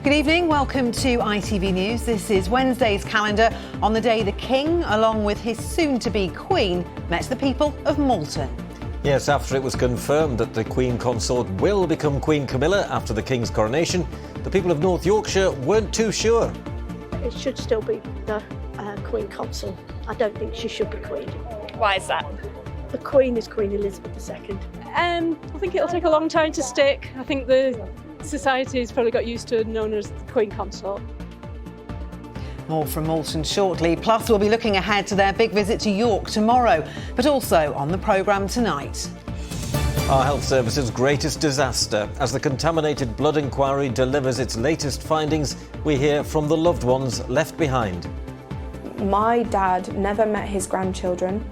Good evening, welcome to ITV News. This is Wednesday's calendar on the day the King, along with his soon-to-be Queen, met the people of Malton. Yes, after it was confirmed that the Queen Consort will become Queen Camilla after the King's coronation, the people of North Yorkshire weren't too sure. It should still be the Queen Consort. I don't think she should be Queen. Why is that? The Queen is Queen Elizabeth II. I think it'll take a long time to stick. I think the society's probably got used to known as the Queen Consort. More from Malton shortly. Plus, we'll be looking ahead to their big visit to York tomorrow, but also on the programme tonight. Our health service's greatest disaster. As the Contaminated blood inquiry delivers its latest findings, we hear from the loved ones left behind. My dad never met his grandchildren.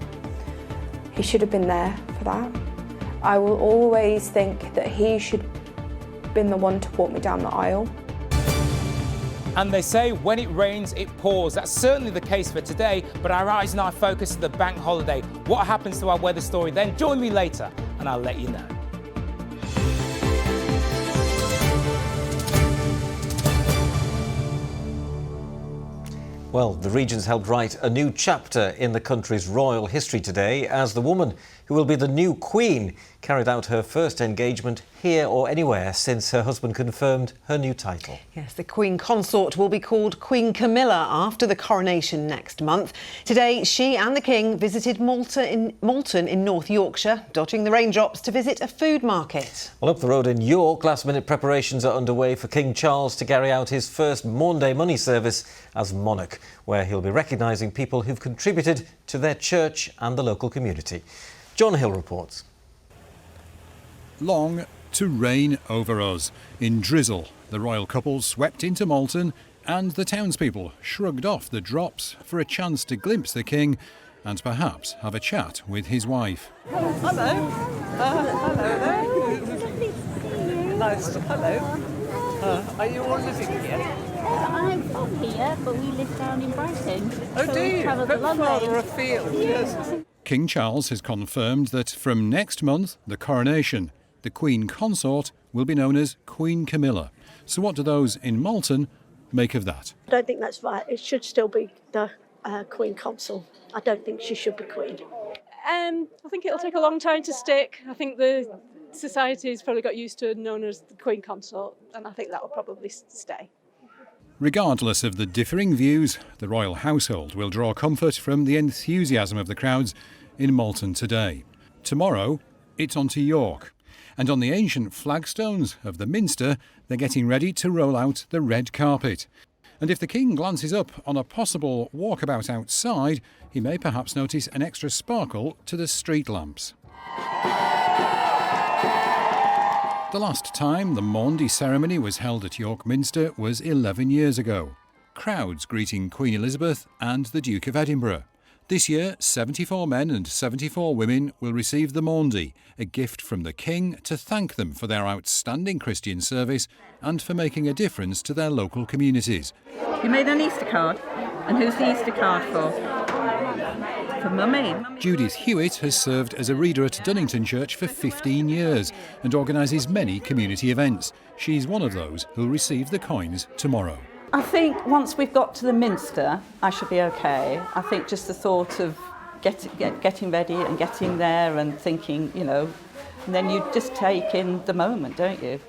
He should have been there for that. I will always think that he should have been the one to walk me down the aisle. And they say when it rains, it pours. That's certainly the case for today, but our eyes and our focus to the bank holiday. What happens to our weather story then? Join me later and I'll let you know. Well, the region's helped write a new chapter in the country's royal history today as the woman who will be the new Queen carried out her first engagement here or anywhere since her husband confirmed her new title. Yes, the Queen Consort will be called Queen Camilla after the coronation next month. Today, she and the King visited Malton in North Yorkshire, dodging the raindrops to visit a food market. Well, up the road in York, last-minute preparations are underway for King Charles to carry out his first Maundy money service as monarch, where he'll be recognising people who've contributed to their church and the local community. John Hill reports. Long to reign over us. In drizzle, the royal couple swept into Malton and the townspeople shrugged off the drops for a chance to glimpse the King and perhaps have a chat with his wife. Hello. Hello there. Nice. Hello. Are you all living here? I'm from here, but we live down in Brighton. Oh, so do you? Rather afield, yes. King Charles has confirmed that from next month, the coronation, the Queen Consort will be known as Queen Camilla. So what do those in Malton make of that? I don't think that's right. It should still be the Queen Consort. I don't think she should be Queen. I think it'll take a long time to stick. I think the society's probably got used to known as the Queen Consort, and I think that will probably stay. Regardless of the differing views, the royal household will draw comfort from the enthusiasm of the crowds in Malton today. Tomorrow, it's on to York. And on the ancient flagstones of the Minster, they're getting ready to roll out the red carpet. And if the King glances up on a possible walkabout outside, he may perhaps notice an extra sparkle to the street lamps. The last time the Maundy ceremony was held at York Minster was 11 years ago. Crowds greeting Queen Elizabeth and the Duke of Edinburgh. This year, 74 men and 74 women will receive the Maundy, a gift from the King to thank them for their outstanding Christian service and for making a difference to their local communities. You made an Easter card? And who's the Easter card for? For Mummy. Judith Hewitt has served as a reader at Dunnington Church for 15 years and organises many community events. She's one of those who'll receive the coins tomorrow. I think once we've got to the Minster, I should be okay. I think just the thought of getting ready and getting there and thinking, and then you just take in the moment, don't you?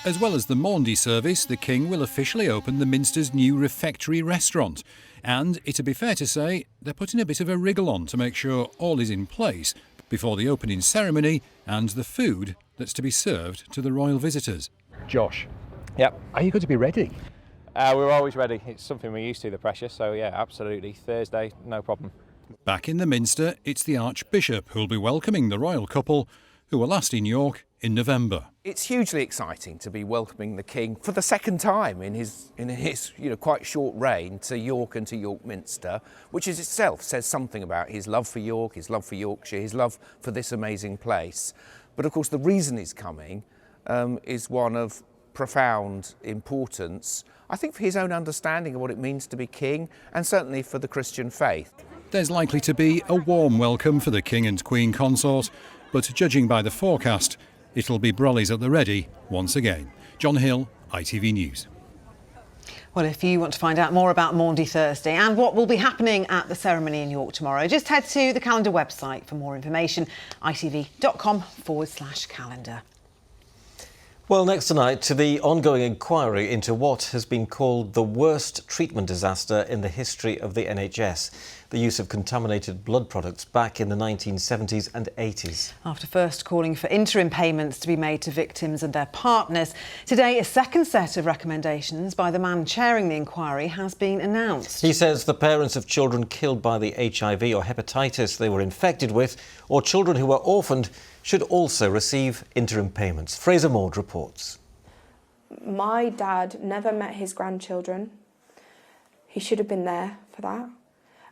As well as the Maundy service, the King will officially open the Minster's new refectory restaurant. And it'd be fair to say they're putting a bit of a wriggle on to make sure all is in place before the opening ceremony and the food that's to be served to the royal visitors. Josh. Yep. Are you going to be ready? We're always ready. It's something we're used to, the pressure. So, yeah, absolutely. Thursday, no problem. Back in the Minster, it's the Archbishop who'll be welcoming the royal couple who were last in York in November. It's hugely exciting to be welcoming the King for the second time in his quite short reign to York and to York Minster, which is itself says something about his love for York, his love for Yorkshire, his love for this amazing place. But of course the reason he's coming is one of profound importance, I think, for his own understanding of what it means to be king and certainly for the Christian faith. There's likely to be a warm welcome for the King and Queen Consort, but judging by the forecast, it'll be brollies at the ready once again. John Hill, ITV News. Well, if you want to find out more about Maundy Thursday and what will be happening at the ceremony in York tomorrow, just head to the calendar website for more information, itv.com/calendar. Well, next tonight to the ongoing inquiry into what has been called the worst treatment disaster in the history of the NHS. The use of contaminated blood products back in the 1970s and 80s. After first calling for interim payments to be made to victims and their partners, today a second set of recommendations by the man chairing the inquiry has been announced. He says the parents of children killed by the HIV or hepatitis they were infected with, or children who were orphaned, should also receive interim payments. Fraser Maud reports. My dad never met his grandchildren. He should have been there for that.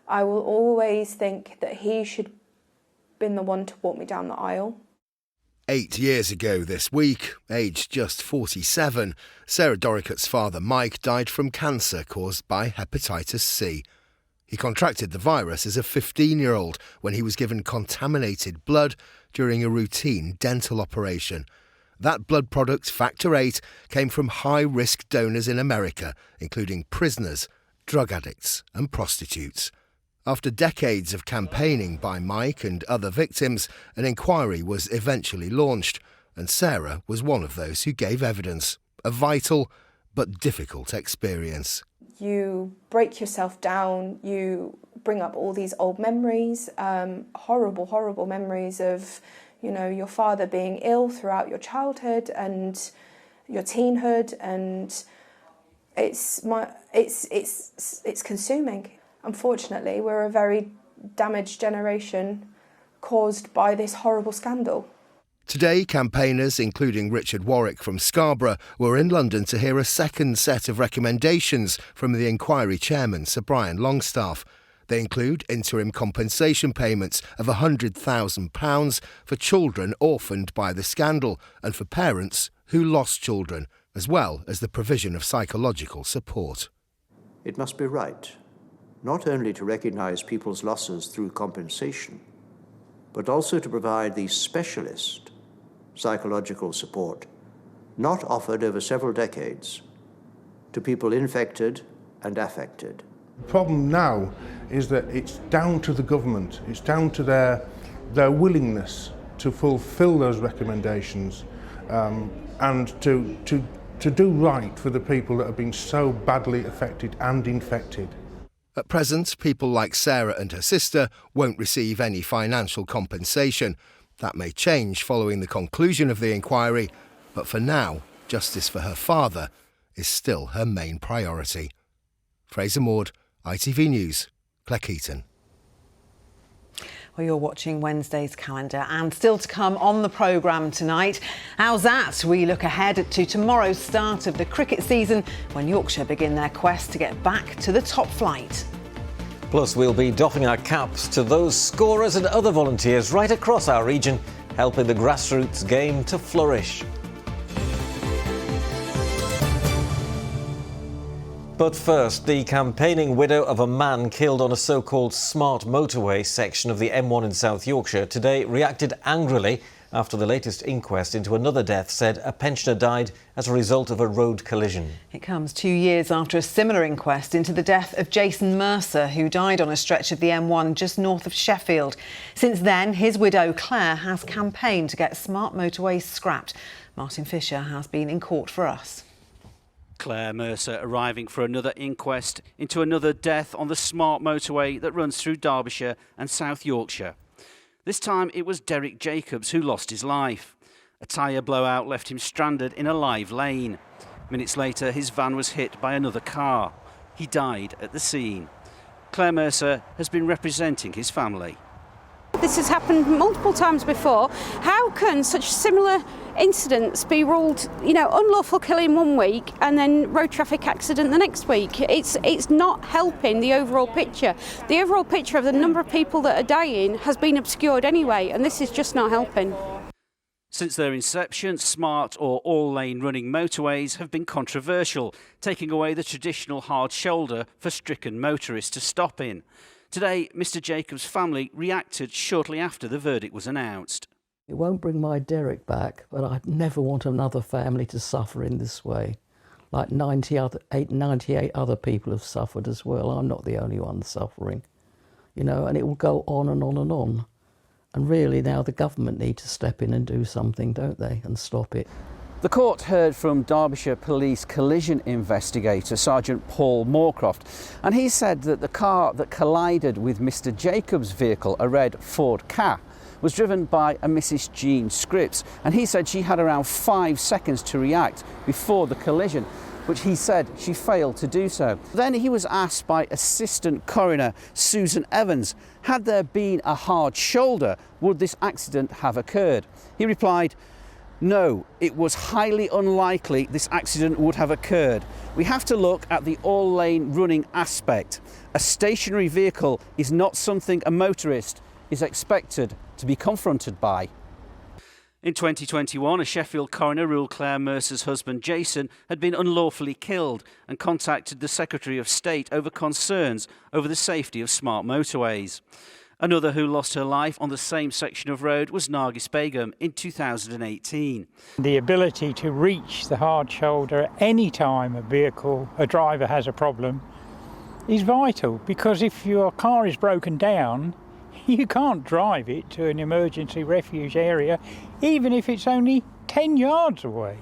I will always think that he should have been the one to walk me down the aisle. 8 years ago this week, aged just 47, Sarah Dorricott's father Mike died from cancer caused by hepatitis C. He contracted the virus as a 15-year-old when he was given contaminated blood during a routine dental operation. That blood product, Factor VIII, came from high-risk donors in America, including prisoners, drug addicts and prostitutes. After decades of campaigning by Mike and other victims, an inquiry was eventually launched, and Sarah was one of those who gave evidence. A vital but difficult experience. You break yourself down, you bring up all these old memories, horrible, horrible memories of, your father being ill throughout your childhood and your teenhood, and it's consuming. Unfortunately, we're a very damaged generation caused by this horrible scandal. Today, campaigners, including Richard Warwick from Scarborough, were in London to hear a second set of recommendations from the inquiry chairman, Sir Brian Longstaff. They include interim compensation payments of £100,000 for children orphaned by the scandal and for parents who lost children, as well as the provision of psychological support. It must be right, not only to recognise people's losses through compensation, but also to provide the specialist psychological support not offered over several decades to people infected and affected. The problem now is that it's down to the government, it's down to their willingness to fulfil those recommendations and to do right for the people that have been so badly affected and infected. At present, people like Sarah and her sister won't receive any financial compensation. That may change following the conclusion of the inquiry, but for now, justice for her father is still her main priority. Fraser Maud, ITV News, Cleckheaton. Well, you're watching Wednesday's calendar, and still to come on the programme tonight. How's that? We look ahead to tomorrow's start of the cricket season when Yorkshire begin their quest to get back to the top flight. Plus, we'll be doffing our caps to those scorers and other volunteers right across our region, helping the grassroots game to flourish. But first, the campaigning widow of a man killed on a so-called smart motorway section of the M1 in South Yorkshire today reacted angrily after the latest inquest into another death said a pensioner died as a result of a road collision. It comes 2 years after a similar inquest into the death of Jason Mercer, who died on a stretch of the M1 just north of Sheffield. Since then, his widow Claire has campaigned to get smart motorways scrapped. Martin Fisher has been in court for us. Claire Mercer arriving for another inquest into another death on the smart motorway that runs through Derbyshire and South Yorkshire. This time it was Derek Jacobs who lost his life. A tyre blowout left him stranded in a live lane. Minutes later, his van was hit by another car. He died at the scene. Claire Mercer has been representing his family. This has happened multiple times before. How can such similar incidents be ruled, unlawful killing 1 week and then road traffic accident the next week? It's not helping the overall picture. The overall picture of the number of people that are dying has been obscured anyway, and this is just not helping. Since their inception, smart or all-lane running motorways have been controversial, taking away the traditional hard shoulder for stricken motorists to stop in. Today, Mr Jacobs' family reacted shortly after the verdict was announced. It won't bring my Derek back, but I never want another family to suffer in this way. like 98 other people have suffered as well. I'm not the only one suffering, you know, and it will go on and on and on. And really now the government need to step in and do something, don't they, and stop it. The court heard from Derbyshire Police collision investigator Sergeant Paul Moorcroft, and he said that the car that collided with Mr Jacobs' vehicle, a red Ford Ka, was driven by a Mrs Jean Scripps, and he said she had around 5 seconds to react before the collision, which he said she failed to do so. Then he was asked by Assistant Coroner Susan Evans, had there been a hard shoulder, would this accident have occurred? He replied, no, it was highly unlikely this accident would have occurred. We have to look at the all-lane running aspect. A stationary vehicle is not something a motorist is expected to be confronted by. In 2021, a Sheffield coroner ruled Claire Mercer's husband Jason had been unlawfully killed and contacted the Secretary of State over concerns over the safety of smart motorways. Another who lost her life on the same section of road was Nargis Begum in 2018. The ability to reach the hard shoulder at any time a driver has a problem is vital, because if your car is broken down, you can't drive it to an emergency refuge area, even if it's only 10 yards away.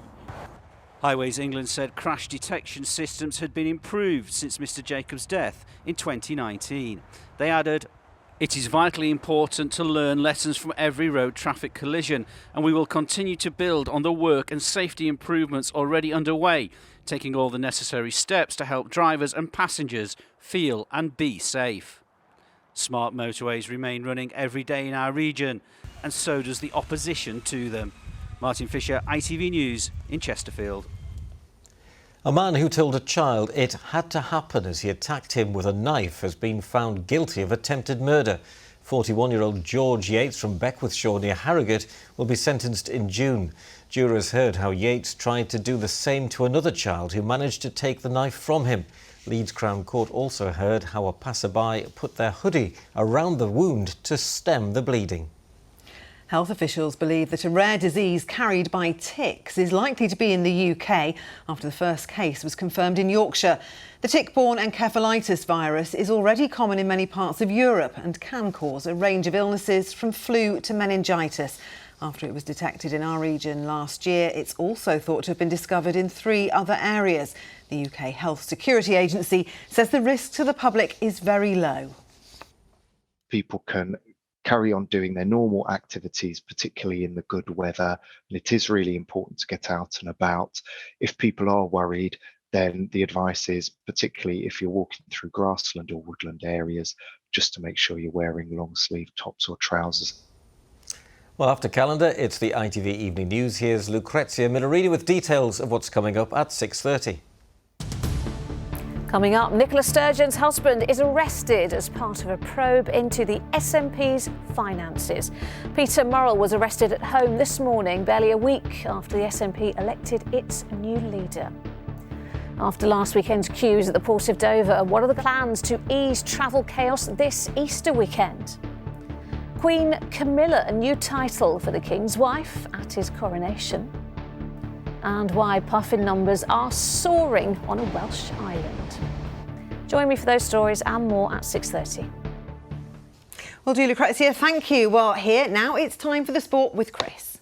Highways England said crash detection systems had been improved since Mr Jacobs' death in 2019. They added, it is vitally important to learn lessons from every road traffic collision, and we will continue to build on the work and safety improvements already underway, taking all the necessary steps to help drivers and passengers feel and be safe. Smart motorways remain running every day in our region, and so does the opposition to them. Martin Fisher, ITV News in Chesterfield. A man who told a child it had to happen as he attacked him with a knife has been found guilty of attempted murder. 41-year-old George Yates from Beckwithshaw near Harrogate will be sentenced in June. Jurors heard how Yates tried to do the same to another child who managed to take the knife from him. Leeds Crown Court also heard how a passerby put their hoodie around the wound to stem the bleeding. Health officials believe that a rare disease carried by ticks is likely to be in the UK after the first case was confirmed in Yorkshire. The tick-borne encephalitis virus is already common in many parts of Europe and can cause a range of illnesses from flu to meningitis. After it was detected in our region last year, it's also thought to have been discovered in 3 other areas. The UK Health Security Agency says the risk to the public is very low. People can carry on doing their normal activities, particularly in the good weather. And it is really important to get out and about. If people are worried, then the advice is, particularly if you're walking through grassland or woodland areas, just to make sure you're wearing long sleeve tops or trousers. Well, after calendar, it's the ITV Evening News. Here's Lucrezia Millarini with details of what's coming up at 6:30. Coming up, Nicola Sturgeon's husband is arrested as part of a probe into the SNP's finances. Peter Murrell was arrested at home this morning, barely a week after the SNP elected its new leader. After last weekend's queues at the Port of Dover, what are the plans to ease travel chaos this Easter weekend? Queen Camilla, a new title for the King's wife at his coronation. And why puffin numbers are soaring on a Welsh island. Join me for those stories and more at 6:30. Well, do Lucrezia, thank you. Well, here now it's time for the sport with Chris.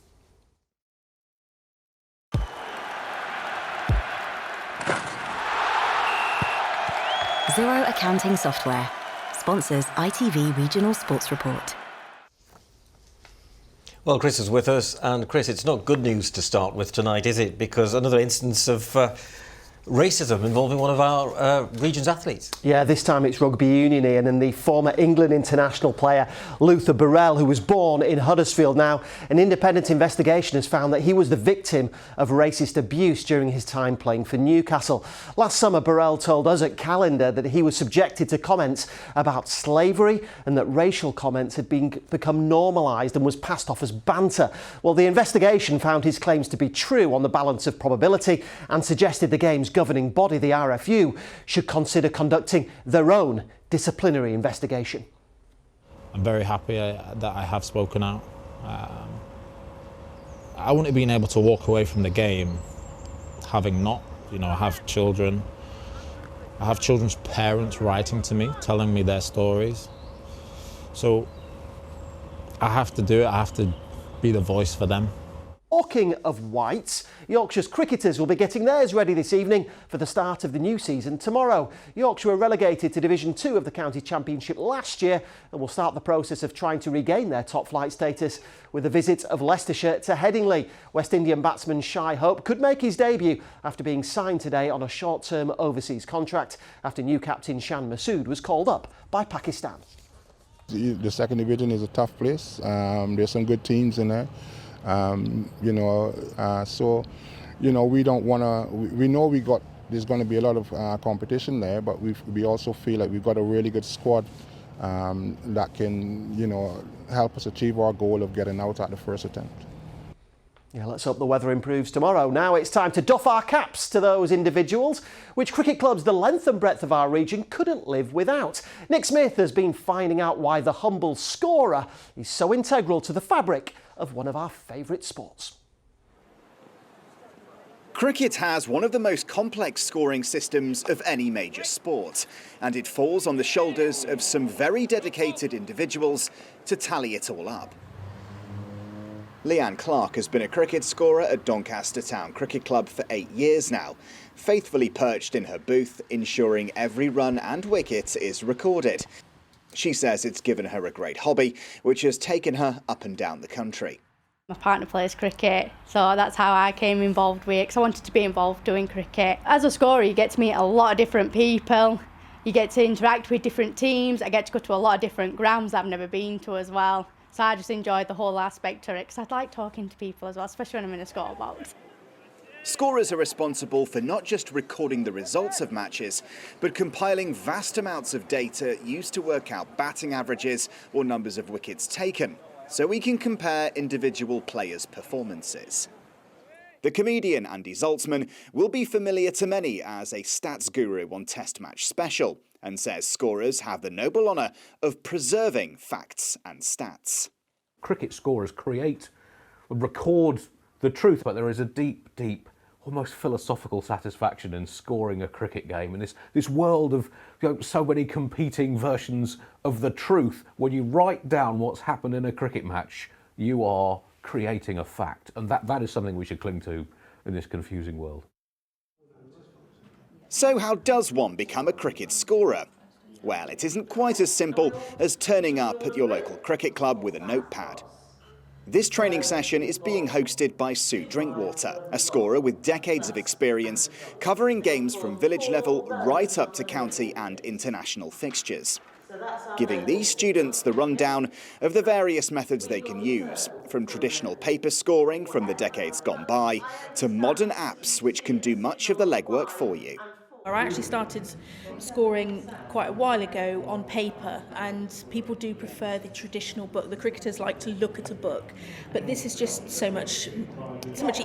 Zero Accounting Software sponsors ITV Regional Sports Report. Well, Chris is with us, and Chris, it's not good news to start with tonight, is it? Because another instance of racism involving one of our region's athletes. Yeah, this time it's rugby union, Ian, and the former England international player Luther Burrell, who was born in Huddersfield. Now, an independent investigation has found that he was the victim of racist abuse during his time playing for Newcastle. Last summer, Burrell told us at Calendar that he was subjected to comments about slavery and that racial comments had become normalised and was passed off as banter. Well, the investigation found his claims to be true on the balance of probability and suggested the game's governing body, the RFU, should consider conducting their own disciplinary investigation. I'm very happy that I have spoken out. I wouldn't have been able to walk away from the game having not You know, I have children. I have children's parents writing to me, telling me their stories. So I have to do it. I have to be the voice for them. Talking of whites, Yorkshire's cricketers will be getting theirs ready this evening for the start of the new season tomorrow. Yorkshire were relegated to Division 2 of the County Championship last year and will start the process of trying to regain their top flight status with a visit of Leicestershire to Headingley. West Indian batsman Shai Hope could make his debut after being signed today on a short-term overseas contract after new captain Shan Masood was called up by Pakistan. The second division is a tough place. There's some good teams in there. So we don't want to. We know there's going to be a lot of competition there, but we also feel like we've got a really good squad that can help us achieve our goal of getting out at the first attempt. Yeah, let's hope the weather improves tomorrow. Now it's time to doff our caps to those individuals which cricket clubs the length and breadth of our region couldn't live without. Nick Smith has been finding out why the humble scorer is so integral to the fabric of one of our favourite sports. Cricket has one of the most complex scoring systems of any major sport, and it falls on the shoulders of some very dedicated individuals to tally it all up. Leanne Clark has been a cricket scorer at Doncaster Town Cricket Club for 8 years now, faithfully perched in her booth, ensuring every run and wicket is recorded. She says it's given her a great hobby, which has taken her up and down the country. My partner plays cricket, so that's how I came involved with it, because I wanted to be involved doing cricket. As a scorer, you get to meet a lot of different people, you get to interact with different teams, I get to go to a lot of different grounds I've never been to as well. So I just enjoyed the whole aspect of it, because I like talking to people as well, especially when I'm in a scorebox. Scorers are responsible for not just recording the results of matches, but compiling vast amounts of data used to work out batting averages or numbers of wickets taken, so we can compare individual players' performances. The comedian Andy Zaltzman will be familiar to many as a stats guru on Test Match Special, and says scorers have the noble honour of preserving facts and stats. Cricket scorers record the truth, but there is a deep, almost philosophical satisfaction in scoring a cricket game. And this world of so many competing versions of the truth, when you write down what's happened in a cricket match, you are creating a fact. And that is something we should cling to in this confusing world. So how does one become a cricket scorer? Well, it isn't quite as simple as turning up at your local cricket club with a notepad. This training session is being hosted by Sue Drinkwater, a scorer with decades of experience covering games from village level right up to county and international fixtures, giving these students the rundown of the various methods they can use, from traditional paper scoring from the decades gone by to modern apps which can do much of the legwork for you. I actually started scoring quite a while ago on paper, and people do prefer the traditional book. The cricketers like to look at a book, but this is just so much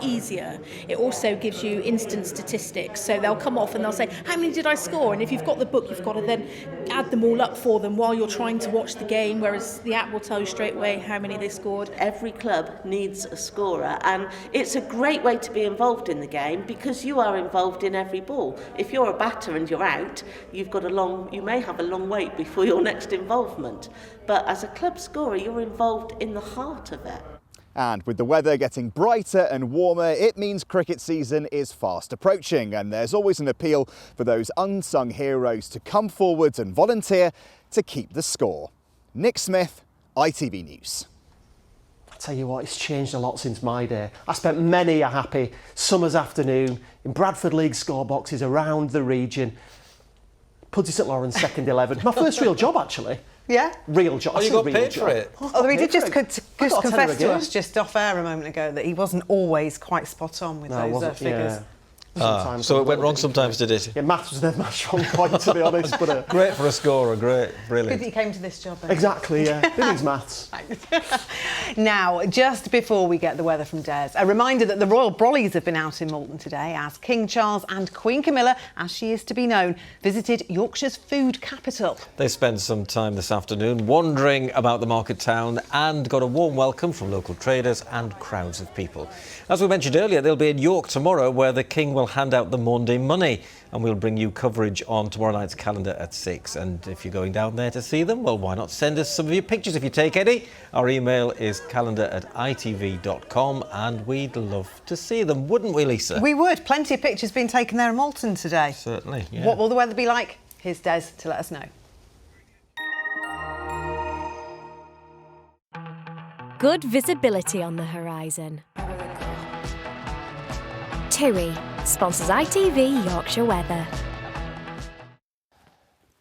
easier. It also gives you instant statistics, so they'll come off and they'll say, how many did I score? And if you've got the book, you've got to then add them all up for them while you're trying to watch the game, whereas the app will tell you straight away how many they scored. Every club needs a scorer, and it's a great way to be involved in the game because you are involved in every ball. If you're a batter and you're out, you may have a long wait before your next involvement. But as a club scorer, you're involved in the heart of it. And with the weather getting brighter and warmer, it means cricket season is fast approaching, and there's always an appeal for those unsung heroes to come forwards and volunteer to keep the score. Nick Smith, ITV News. Tell you what, it's changed a lot since my day. I spent many a happy summer's afternoon in Bradford League score boxes around the region. Pudsey St Lawrence second 11. My first real job, actually. Yeah? Real job. Oh, you got paid for it? Although he did just confess to us just off air a moment ago that he wasn't always quite spot on with those figures. Yeah. So it went wrong sometimes, did it? Yeah, maths was never my strong point, to be honest. But great for a scorer, great, brilliant. Good that you came to this job then. Exactly, yeah. It is maths. Now, just before we get the weather from Des, a reminder that the Royal Brollies have been out in Malton today as King Charles and Queen Camilla, as she is to be known, visited Yorkshire's food capital. They spent some time this afternoon wandering about the market town and got a warm welcome from local traders and crowds of people. As we mentioned earlier, they'll be in York tomorrow, where the King will hand out the Monday money, and we'll bring you coverage on tomorrow night's calendar at 6. And if you're going down there to see them, well, why not send us some of your pictures if you take any? Our email is calendar@itv.com, and we'd love to see them, wouldn't we, Lisa? We would. Plenty of pictures being taken there in Malton today. Certainly, yeah. What will the weather be like? Here's Des to let us know. Good visibility on the horizon. TUI sponsors ITV Yorkshire Weather.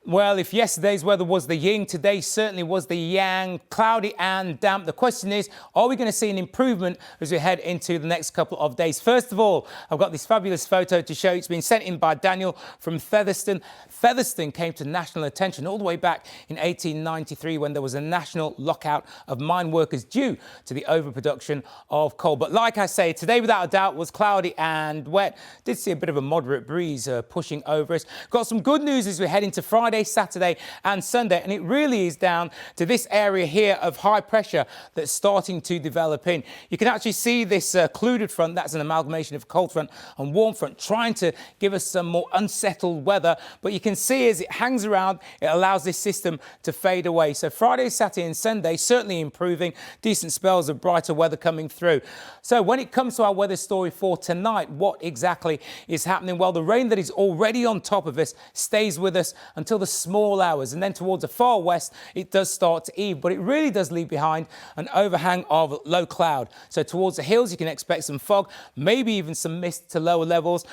Well, if yesterday's weather was the yin, today certainly was the yang, cloudy and damp. The question is, are we going to see an improvement as we head into the next couple of days? First of all, I've got this fabulous photo to show. It's been sent in by Daniel from Featherstone. Featherstone came to national attention all the way back in 1893 when there was a national lockout of mine workers due to the overproduction of coal. But like I say, today without a doubt was cloudy and wet. Did see a bit of a moderate breeze pushing over us. Got some good news as we head into Friday, Saturday and Sunday, and it really is down to this area here of high pressure that's starting to develop in. You can actually see this occluded front, that's an amalgamation of cold front and warm front, trying to give us some more unsettled weather, but you can see as it hangs around, it allows this system to fade away. So Friday, Saturday and Sunday certainly improving, decent spells of brighter weather coming through. So when it comes to our weather story for tonight, what exactly is happening? Well, the rain that is already on top of us stays with us until the small hours, and then towards the far west it does start to eve, but it really does leave behind an overhang of low cloud. So towards the hills you can expect some fog, maybe even some mist to lower levels.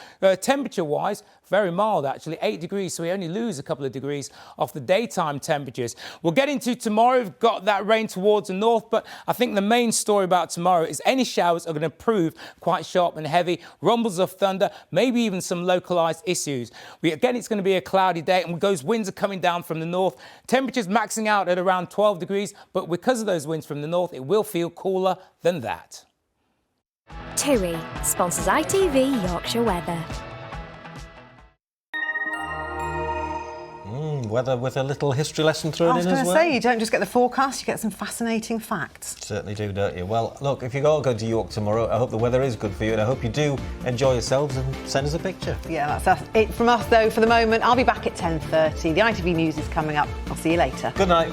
Temperature wise, very mild actually, 8 degrees, so we only lose a couple of degrees off the daytime temperatures. We'll get into tomorrow. We've got that rain towards the north, but I think the main story about tomorrow is any showers are going to prove quite sharp and heavy, rumbles of thunder, maybe even some localised issues. Again, it's going to be a cloudy day, and those winds are coming down from the north. Temperatures maxing out at around 12 degrees, but because of those winds from the north, it will feel cooler than that. TUI sponsors ITV Yorkshire Weather. Weather with a little history lesson thrown in as well. I was going to say, you don't just get the forecast, you get some fascinating facts. Certainly do, don't you? Well, look, if you are going to York tomorrow, I hope the weather is good for you, and I hope you do enjoy yourselves and send us a picture. Yeah, that's it from us, though, for the moment. I'll be back at 10:30. The ITV News is coming up. I'll see you later. Good night.